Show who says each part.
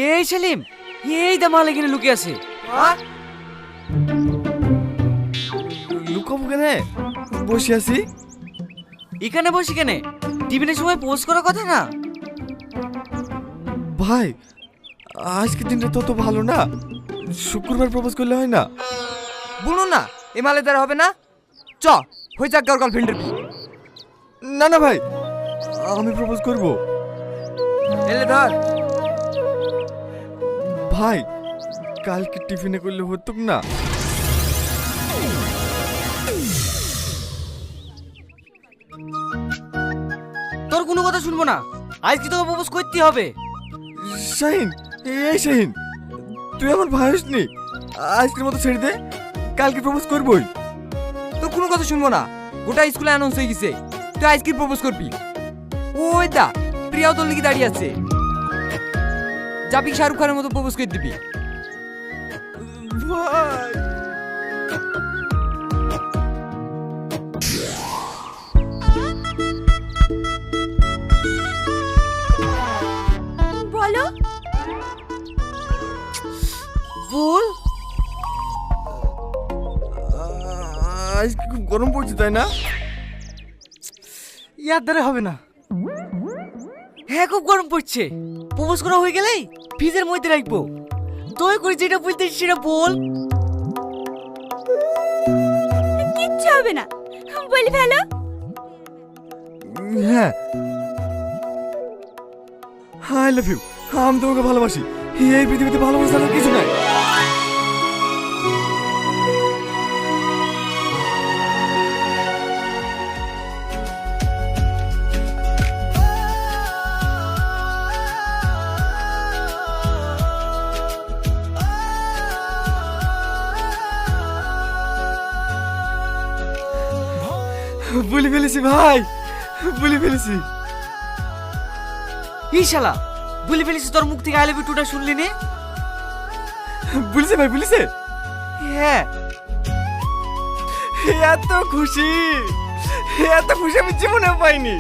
Speaker 1: এই সেলিম, এই দা মাল এখানে লুকিয়ে আছে।
Speaker 2: লুকাবো কেনে? বসে আছি।
Speaker 1: এখানে বসি কেনে? টিফিনের সময় পোস্ট করার কথা না?
Speaker 2: ভাই, আজকে দিনটা তত ভালো না, শুক্রবার প্রপোজ করলে হয় না?
Speaker 3: বলুন না, এ মালে দ্বারা হবে না। চ হয়ে যাক তোর গার্লফ্রেন্ডের বিয়ে।
Speaker 2: না না ভাই, আমি প্রপোজ করব।
Speaker 3: এলে ধর।
Speaker 2: ভাই, কালকে টিফিনে করলে হতো না?
Speaker 1: তোর কোনো কথা শুনবো না, আজকে তোকে প্রপোজ করতে হবে।
Speaker 2: শাহিন, এই শাহিন, তুই আমার ভাই হসনি, আজকের মতো ছেড়ে দে, কালকে প্রপোজ করবই।
Speaker 3: তোর কোনো কথা শুনবো না, গোটা স্কুলে অ্যানাউন্স হয়ে গেছে তুই আজকে প্রপোজ করবি। ওই দা প্রিয়াও তোর লিখে দাঁড়িয়ে আছে, যাবি শাহরুখ খানের মতো প্রপোজ করে দিবি।
Speaker 2: ভাই,
Speaker 4: বলো।
Speaker 1: বল।
Speaker 2: আজকে খুব গরম পড়ছে তাই না?
Speaker 1: ইয়ার দ্বারা হবে না। হ্যাঁ, খুব গরম পড়ছে। প্রপোজ করা হয়ে গেলেই ফ্রিজের মধ্যে রাখবো। দয়া করে যেটা বলতে সেটা বল।
Speaker 4: কিচ্ছু হবে না, বলি ফেলো।
Speaker 2: হ্যাঁ, আই লাভ ইউ, আমি তোমাকে ভালোবাসি, এই পৃথিবীতে ভালোবাসার আর কিছু নাই। বলে ফেলেছি ভাই, বলে ফেলেছি।
Speaker 1: এই শালা, বলে ফেলিস তোর মুখ থেকে আই লাভ ইউ টুটা শুনলি নে?
Speaker 2: বলেছে ভাই, বলেছে।
Speaker 1: হ্যাঁ।
Speaker 2: এত খুশি, এত খুশি আমি জীবনেও পাইনি।